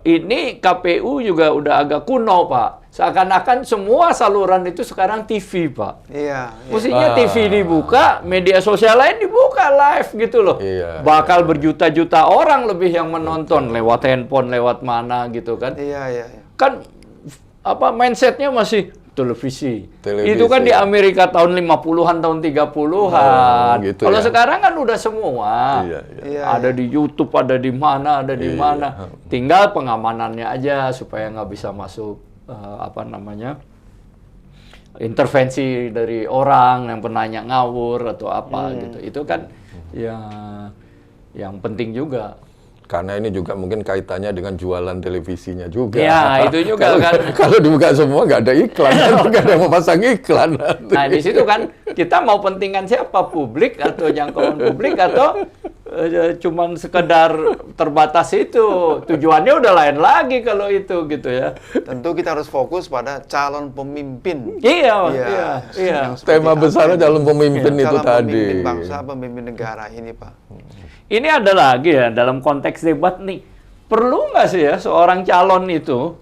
ini KPU juga udah agak kuno Pak. Seakan-akan semua saluran itu sekarang TV Pak. Iya. Mestinya TV dibuka, media sosial lain dibuka live gitu loh. Iya, Bakal berjuta-juta orang lebih yang menonton lewat handphone, lewat mana gitu kan. Iya, iya. Kan mindsetnya masih televisi. Televisi. Itu kan di Amerika tahun 50-an, tahun 30-an. gitu Kalau ya. sekarang kan udah semua. Iya, iya. Iya, Ada di YouTube, ada di mana, ada di Iya. mana. Tinggal pengamanannya aja supaya nggak bisa masuk intervensi dari orang yang penanya ngawur atau apa gitu. Itu kan ya yang penting juga. Karena ini juga mungkin kaitannya dengan jualan televisinya juga. Ya, itu juga kan. Kalau dibuka semua nggak ada iklan, nggak ada yang mau pasang iklan. Nah, di situ kan kita mau pentingan siapa? Publik atau jangkauan publik atau cuman sekedar terbatas itu. Tujuannya udah lain lagi kalau itu gitu ya. Tentu kita harus fokus pada calon pemimpin. Iya. Yang seperti Tema apa besarnya ini? calon pemimpin itu Calon tadi. pemimpin bangsa, pemimpin negara ini, Pak. Ini ada lagi ya dalam konteks debat nih. Perlu nggak sih ya seorang calon itu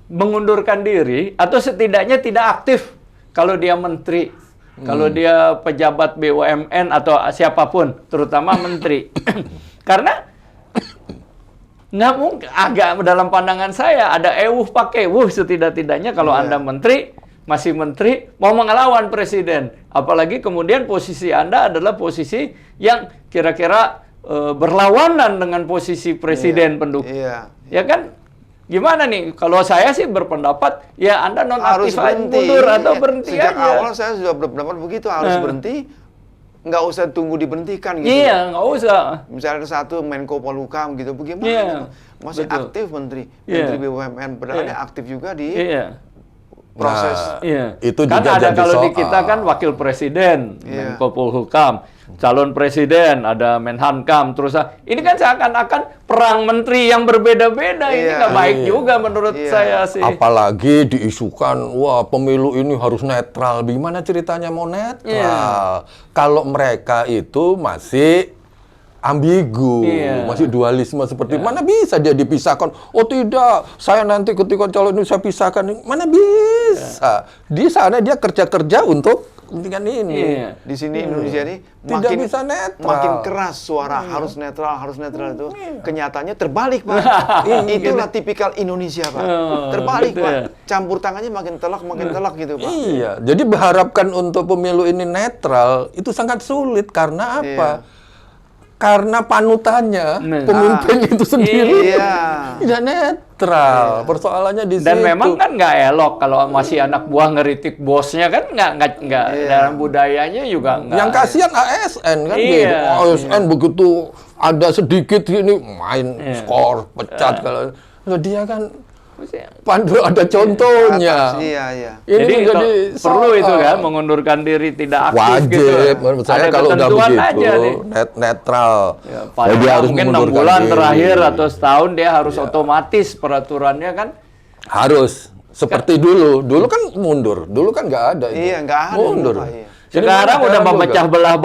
mengundurkan diri atau setidaknya tidak aktif kalau dia menteri, kalau dia pejabat BUMN atau siapapun, terutama menteri. Karena nggak mungkin, agak dalam pandangan saya ada pakai setidak-tidaknya kalau Anda menteri, masih menteri, mau mengelawan presiden. Apalagi kemudian posisi Anda adalah posisi yang kira-kira berlawanan dengan posisi presiden pendukung. Iya. Ya kan? Gimana nih? Kalau saya sih berpendapat, ya Anda Harus nonaktif berhenti. mundur atau Iya. berhenti Sejak aja. awal saya sudah berpendapat begitu, harus berhenti. Nggak usah tunggu diberhentikan gitu. Iya, nggak usah. Misalnya satu Menko Polhukam gitu, bagaimana? Iya, Masih betul. aktif menteri, Iya. menteri BUMN, padahal Iya. dia aktif juga di Iya. proses. Iya. Itu kan juga ada jadi kalau di soal. kita kan wakil presiden, Iya. Menko Polhukam, calon presiden, ada Menhankam, terus ini kan seakan-akan perang menteri yang berbeda-beda. Ini Iya. nggak baik Iya. juga menurut Iya. saya sih. Apalagi diisukan, wah pemilu ini harus netral. Gimana ceritanya mau netral? Iya. Kalau mereka itu masih ambigu, Iya. masih dualisme seperti mana bisa dia dipisahkan? Oh tidak, saya nanti ketika calon ini saya pisahkan. Mana bisa? Di sana dia kerja untuk kepentingan ini. Iya. Di sini Indonesia ini Tidak bisa netral. makin keras suara harus netral itu. Kenyataannya terbalik, Pak. Itulah tipikal Indonesia, Pak. Terbalik, gitu Pak. ya. Campur tangannya makin telak gitu, Pak. Iya, jadi berharapkan untuk pemilu ini netral itu sangat sulit karena apa? Iya. Karena panutannya Nah. pemimpin itu sendiri Iya. tidak netral. Persoalannya di Dan situ. memang kan nggak elok kalau masih anak buah ngeritik bosnya kan nggak Iya. dalam budayanya juga nggak. Yang kasihan ASN kan Iya. gitu. ASN begitu ada sedikit ini main Iya. skor pecat kalau dia kan Pandu ada contohnya. Iya, iya. Ini Jadi menjadi perlu salah. itu kan mengundurkan diri tidak aktif Wajib, gitu. menurut saya Ada kalau udah ketentuan begitu aja nih. netral. Ya, Jadi paling dia harus mungkin 6 mengundurkan bulan diri. terakhir atau setahun dia harus otomatis peraturannya kan. Harus seperti dulu. Dulu kan mundur. Dulu kan nggak ada itu. Iya, nggak ada mundur. dulu, Pak, iya. Ini Sekarang mana udah juga. memecah belah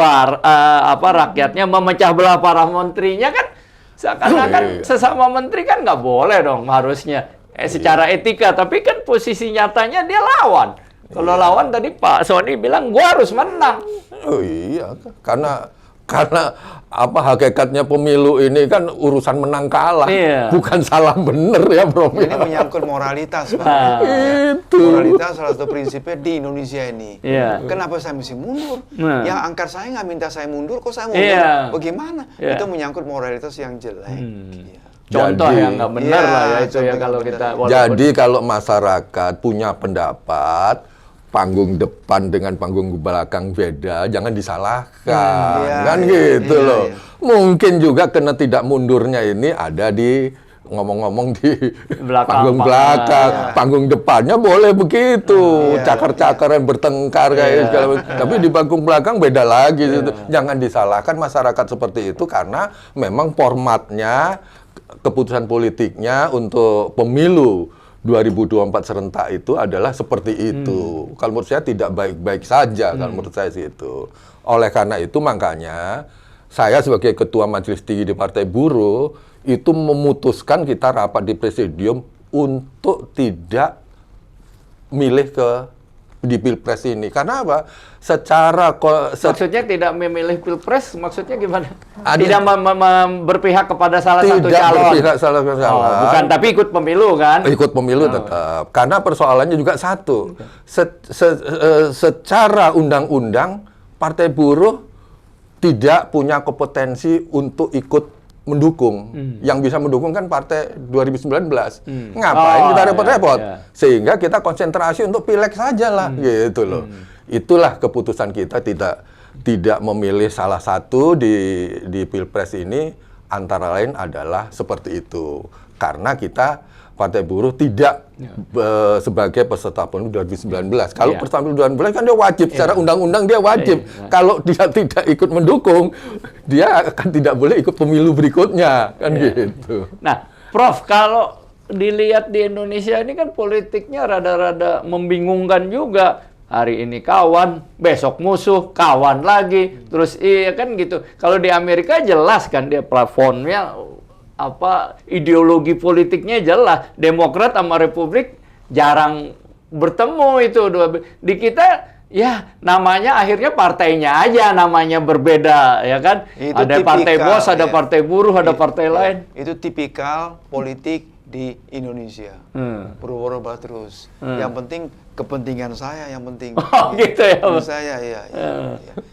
rakyatnya, memecah belah para menterinya kan seakan-akan sesama menteri kan nggak boleh dong harusnya secara etika, tapi kan posisi nyatanya dia lawan. Kalau lawan tadi Pak Sony bilang gua harus menang. Oh iya, karena apa hakikatnya pemilu ini kan urusan menang kalah, Iya. bukan salah bener ya, Bro. Ini menyangkut moralitas, Pak. Itu. Moralitas salah satu prinsipnya di Indonesia ini. Iya. Kenapa saya mesti mundur? Nah. Yang angkat saya nggak minta saya mundur, kok saya mundur? Iya. Bagaimana? Iya. Itu menyangkut moralitas yang jelek. Iya. Contoh Jadi- yang nggak benar Iya, lah ya itu ya contoh kalau nggak kita. benar. walaupun- Jadi kalau masyarakat punya pendapat, panggung depan dengan panggung belakang beda, jangan disalahkan, Iya, kan iya, gitu iya, loh. iya. Mungkin juga karena tidak mundurnya ini ada di ngomong-ngomong di Belakang, panggung Pak. belakang, Iya. panggung depannya boleh begitu, Iya, cakar-cakaran bertengkar kayak Iya. segala macam. Tapi di panggung belakang beda lagi. Gitu. Jangan disalahkan masyarakat seperti itu karena memang formatnya, keputusan politiknya untuk pemilu 2024 serentak itu adalah seperti itu. Kalau menurut saya tidak baik-baik saja kalau menurut saya sih itu. Oleh karena itu makanya saya sebagai ketua majelis tinggi di Partai Buruh itu memutuskan kita rapat di presidium untuk tidak milih di Pilpres ini. Karena apa? Maksudnya tidak memilih pilpres, maksudnya gimana? Ada- Tidak berpihak kepada salah satu tidak calon. berpihak salah Oh, salah. bukan, tapi ikut pemilu kan? Ikut pemilu tetap. Karena persoalannya juga satu. Secara undang-undang, Partai Buruh tidak punya kompetensi untuk ikut mendukung. Yang bisa mendukung kan partai 2019. Ngapain Oh, kita repot-repot? iya. Sehingga kita konsentrasi untuk pileg saja lah, gitu loh. Itulah keputusan kita tidak memilih salah satu di Pilpres ini, antara lain adalah seperti itu. Karena kita Partai Buruh tidak sebagai peserta pemilu 2019. Kalau Iya. peserta pemilu 2019 kan dia wajib, secara undang-undang dia wajib. Iya. Kalau dia tidak ikut mendukung, dia akan tidak boleh ikut pemilu berikutnya, kan gitu. Nah, Prof, kalau dilihat di Indonesia ini kan politiknya rada-rada membingungkan juga. Hari ini kawan, besok musuh, kawan lagi, terus iya kan gitu. Kalau di Amerika jelas kan dia platformnya apa, ideologi politiknya jelas. Demokrat sama Republik jarang bertemu itu dua. Di kita ya namanya akhirnya partainya aja namanya berbeda ya kan. Itu Ada partai tipikal, bos, ada ya. partai buruh, ada partai lain. Itu tipikal politik di Indonesia. Berubah-ubah terus. Yang penting kepentingan saya yang penting. Oh, gitu ya, Menurut Pak. saya ya.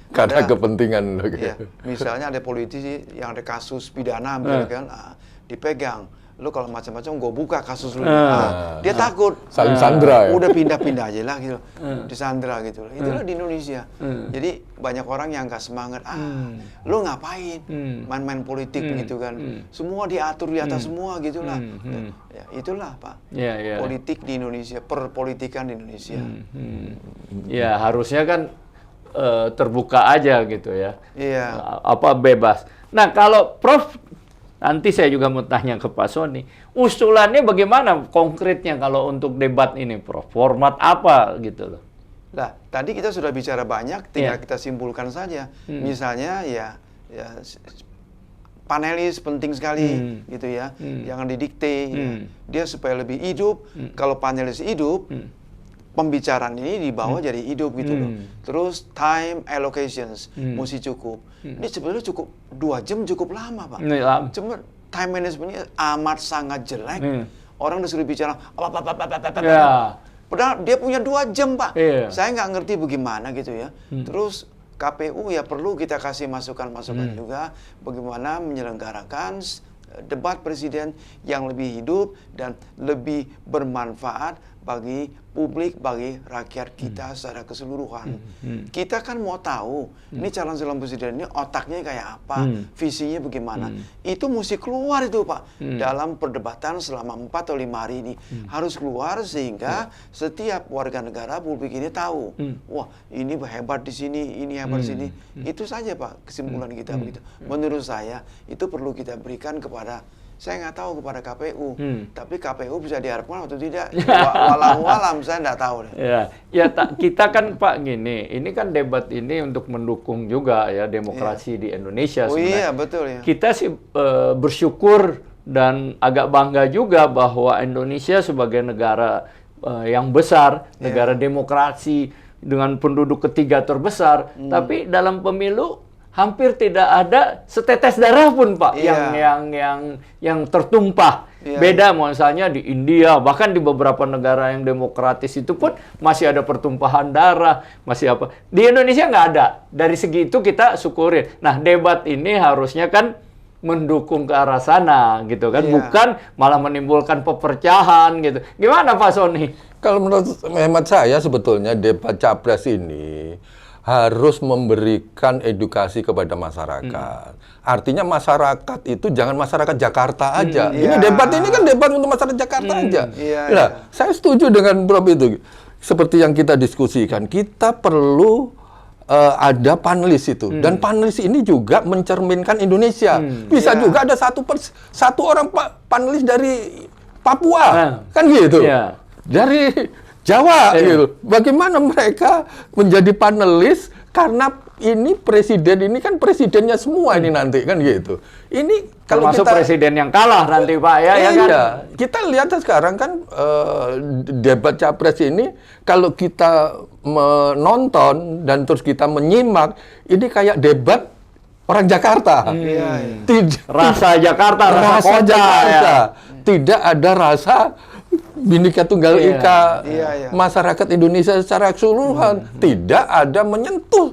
Karena Ada- kepentingan. Ya, misalnya ada politisi yang ada kasus pidana misalnya kan, dipegang. Lu kalau macam-macam gue buka kasus lu. Dia takut. Saling sandra ya. Udah pindah-pindah aja lah gitu. Disandra gitu. Itulah di Indonesia. Jadi banyak orang yang nggak semangat. Lu ngapain main-main politik gitu kan. Semua diatur di atas semua gitulah. Ya, itulah Pak. Ya, ya. Politik di Indonesia, perpolitikan di Indonesia. Ya, harusnya kan terbuka aja gitu ya. Iya. Apa bebas. Nah, kalau Prof, nanti saya juga mau tanya ke Pak Sony, usulannya bagaimana konkretnya kalau untuk debat ini, Prof? Format apa gitu loh? Nah, tadi kita sudah bicara banyak, tinggal Iya. kita simpulkan saja. Misalnya panelis penting sekali gitu ya, jangan didikte. Ya. Dia supaya lebih hidup. Kalau panelis hidup, pembicaraan ini dibawa jadi hidup gitu loh. Terus time allocations mesti cukup. Ini sebenarnya cukup 2 jam cukup lama Pak. Ini lama. Cuma time managementnya amat sangat jelek. Orang disuruh bicara Ya. padahal dia punya 2 jam Pak. Iya. Saya nggak ngerti bagaimana gitu ya. Terus KPU ya perlu kita kasih masukan-masukan juga bagaimana menyelenggarakan debat presiden yang lebih hidup dan lebih bermanfaat bagi publik, bagi rakyat kita secara keseluruhan. Kita kan mau tahu, ini calon presiden ini otaknya kayak apa, visinya bagaimana. Itu mesti keluar itu Pak, dalam perdebatan selama 4 atau 5 hari ini. Harus keluar sehingga setiap warga negara publik ini tahu, wah ini hebat di sini, ini hebat di sini. Itu saja Pak kesimpulan kita begitu. Menurut saya itu perlu kita berikan kepada, saya nggak tahu kepada KPU, tapi KPU bisa diharapkan atau tidak. Walau alam, saya nggak tahu deh. Ya, kita kan Pak gini, ini kan debat ini untuk mendukung juga ya demokrasi di Indonesia Oh sebenarnya. iya, betul ya. Kita sih bersyukur dan agak bangga juga bahwa Indonesia sebagai negara yang besar, negara demokrasi dengan penduduk ketiga terbesar, tapi dalam pemilu hampir tidak ada setetes darah pun Pak yang tertumpah. Beda misalnya di India, bahkan di beberapa negara yang demokratis itu pun masih ada pertumpahan darah, masih apa. Di Indonesia nggak ada. Dari segi itu kita syukurin. Nah, debat ini harusnya kan mendukung ke arah sana gitu kan, bukan malah menimbulkan pepercahan gitu. Gimana Pak Sony? Kalau menurut hemat saya sebetulnya debat capres ini harus memberikan edukasi kepada masyarakat. Artinya masyarakat itu jangan masyarakat Jakarta aja. Ini debat ini kan debat untuk masyarakat Jakarta aja. Nah, saya setuju dengan Prof itu. Seperti yang kita diskusikan, kita perlu ada panelis itu. Dan panelis ini juga mencerminkan Indonesia. Bisa juga ada satu orang panelis dari Papua. Kan gitu. Dari Jawa gitu. Bagaimana mereka menjadi panelis karena ini presiden ini kan presidennya semua ini nanti kan gitu. Ini kalau termasuk kita presiden yang kalah nanti Pak ya kan. Kita lihat sekarang kan debat capres ini kalau kita menonton dan terus kita menyimak ini kayak debat orang Jakarta. Rasa Jakarta, rasa kota Jakarta. Tidak ada rasa Bhinneka Tunggal Ika, masyarakat Indonesia secara keseluruhan tidak ada menyentuh.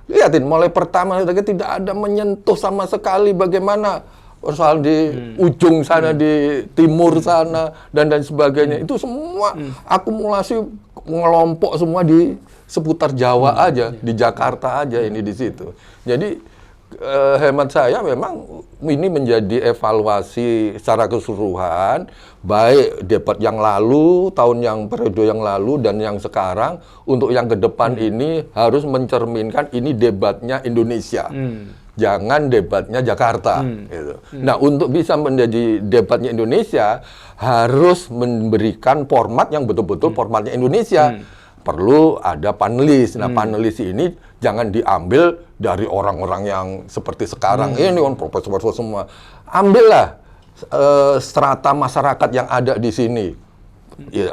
Lihatin, mulai pertama tidak ada menyentuh sama sekali bagaimana soal di ujung sana, di timur sana dan sebagainya. Itu semua akumulasi ngelompok semua di seputar Jawa aja, di Jakarta aja ini di situ. Jadi hemat saya memang ini menjadi evaluasi secara keseluruhan, baik debat yang lalu, periode yang lalu dan yang sekarang, untuk yang ke depan ini harus mencerminkan ini debatnya Indonesia. Jangan debatnya Jakarta. Gitu. Nah, untuk bisa menjadi debatnya Indonesia harus memberikan format yang betul-betul formatnya Indonesia. Perlu ada panelis. Nah, panelis ini jangan diambil dari orang-orang yang seperti sekarang ini kan profesor semua. Ambillah strata masyarakat yang ada di sini. Ya,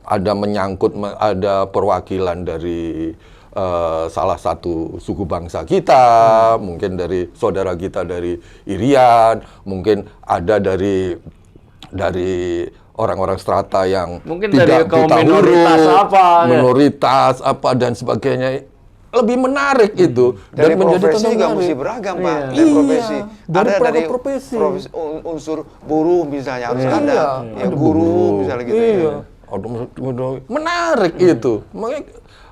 ada menyangkut, ada perwakilan dari salah satu suku bangsa kita, mungkin dari saudara kita dari Irian, mungkin ada dari orang-orang strata yang mungkin tidak dari kaum buta minoritas apa dan sebagainya. Lebih menarik itu dari dan menjadi profesi juga mesti beragam Pak. Dari profesi ada profesi. unsur buruh misalnya harus ada guru misalnya gitu. Menarik itu. Makanya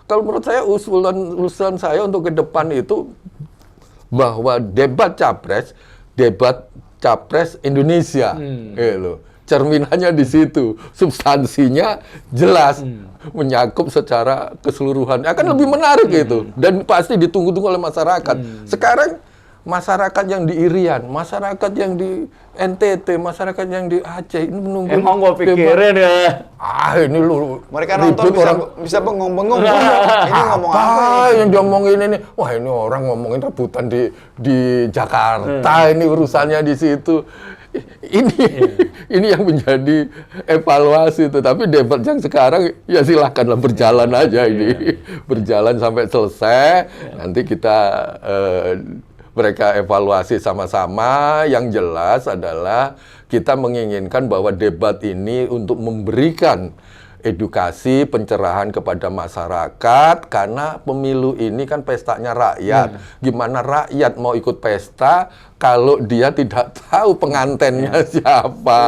kalau menurut saya usulan saya untuk ke depan itu bahwa debat capres Indonesia. Cerminannya di situ, substansinya jelas, menyakup secara keseluruhan. Akan lebih menarik itu, dan pasti ditunggu-tunggu oleh masyarakat. Sekarang masyarakat yang di Irian, masyarakat yang di NTT, masyarakat yang di Aceh ini menunggu. Emang gua pikirin ya. Ini lu. Mereka nonton bisa bengong-bengong. Ini ngomong apa? Yang diomongin ini? Wah, ini orang ngomongin rebutan di Jakarta. Ini urusannya di situ. Ini yang menjadi evaluasi. Tetapi debat yang sekarang ya silakanlah berjalan aja ini. Berjalan sampai selesai. Nanti kita mereka evaluasi sama-sama. Yang jelas adalah kita menginginkan bahwa debat ini untuk memberikan edukasi, pencerahan kepada masyarakat, karena pemilu ini kan pestanya rakyat. Gimana rakyat mau ikut pesta kalau dia tidak tahu pengantennya siapa,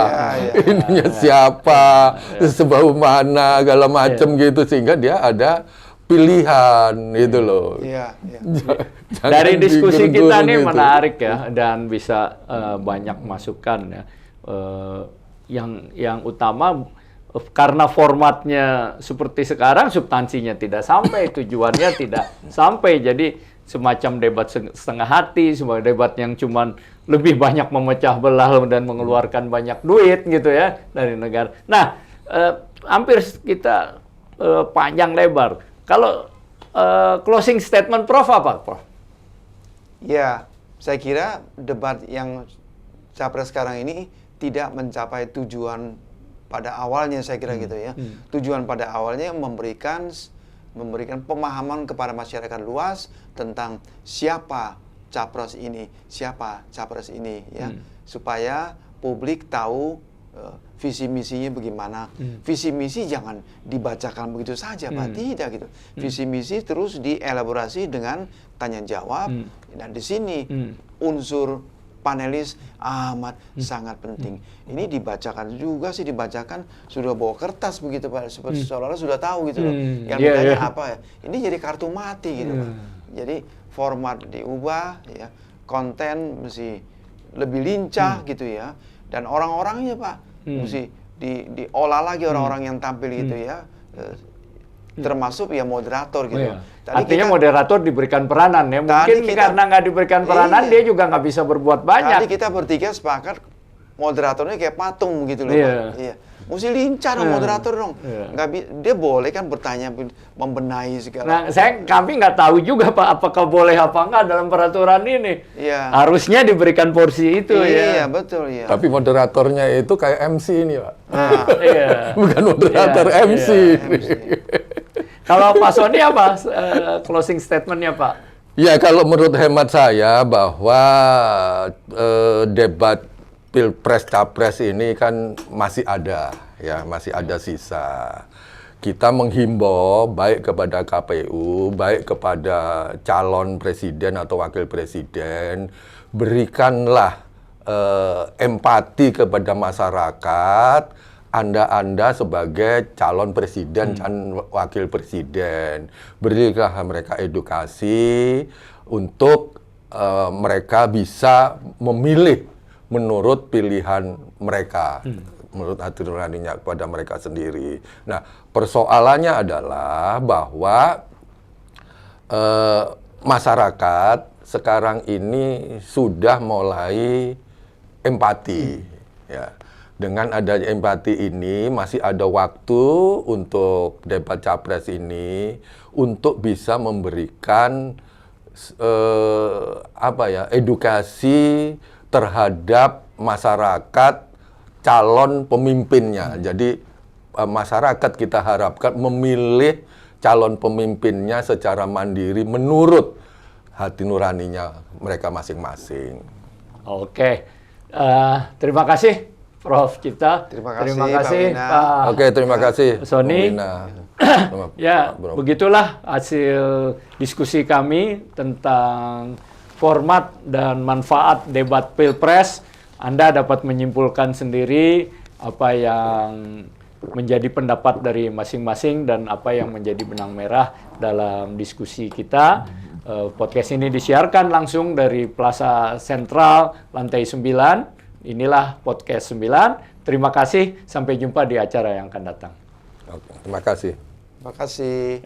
ininya siapa, sebau mana, segala macam gitu, sehingga dia ada pilihan itu loh. Dari diskusi kita nih gitu. menarik ya, dan bisa banyak masukan ya. Yang utama karena formatnya seperti sekarang, substansinya tidak sampai, tujuannya tidak sampai, jadi semacam debat setengah hati, semua debat yang cuman lebih banyak memecah belah dan mengeluarkan banyak duit gitu ya dari negara. Nah, hampir kita panjang lebar. Kalau closing statement Prof apa, Prof? Ya, saya kira debat yang capres sekarang ini tidak mencapai tujuan pada awalnya, saya kira gitu ya. Tujuan pada awalnya memberikan pemahaman kepada masyarakat luas tentang siapa capres ini, siapa capres ini ya, supaya publik tahu visi misinya bagaimana. Visi misi jangan dibacakan begitu saja, Pak, tidak gitu. Visi misi terus dielaborasi dengan tanya jawab, dan di sini unsur panelis amat sangat penting. Ini dibacakan juga sih, dibacakan sudah bawa kertas begitu Pak, seperti seolah-olah sudah tahu gitu loh. Yang ditanya apa ya? Ini jadi kartu mati gitu Pak. Jadi format diubah ya, konten mesti lebih lincah gitu ya. Dan orang-orangnya Pak mesti diolah lagi, orang-orang yang tampil gitu ya. Termasuk ya moderator gitu. Artinya moderator diberikan peranan ya. Mungkin karena nggak diberikan peranan, dia juga nggak bisa berbuat banyak. Tadi kita bertiga sepakat moderatornya kayak patung gitu loh. Iya. Mesti lincah dong moderator dong. Dia boleh kan bertanya, membenahi segala. Nah, kami nggak tahu juga Pak, apakah boleh apa nggak dalam peraturan ini. Harusnya diberikan porsi itu ya. Iya, betul ya. Tapi moderatornya itu kayak MC ini Pak. Bukan moderator, MC. Kalau Pak Sony apa closing statement-nya Pak? Ya, kalau menurut hemat saya bahwa debat Pilpres Capres ini kan masih ada, ya masih ada sisa. Kita menghimbau baik kepada KPU, baik kepada calon presiden atau wakil presiden, berikanlah empati kepada masyarakat. Anda sebagai calon presiden dan wakil presiden, berilah mereka edukasi untuk mereka bisa memilih menurut pilihan mereka, menurut hati nuraninya kepada mereka sendiri. Nah, persoalannya adalah bahwa masyarakat sekarang ini sudah mulai empati, ya. Dengan adanya empati ini, masih ada waktu untuk debat capres ini untuk bisa memberikan edukasi terhadap masyarakat calon pemimpinnya. Jadi masyarakat kita harapkan memilih calon pemimpinnya secara mandiri menurut hati nuraninya mereka masing-masing. Oke, terima kasih Prof kita. Terima kasih Pak. Oke, terima kasih Sony. Ya, begitulah hasil diskusi kami tentang format dan manfaat debat Pilpres. Anda dapat menyimpulkan sendiri apa yang menjadi pendapat dari masing-masing dan apa yang menjadi benang merah dalam diskusi kita. Podcast ini disiarkan langsung dari Plaza Sentral lantai 9. Inilah podcast 9. Terima kasih. Sampai jumpa di acara yang akan datang. Oke, terima kasih. Terima kasih.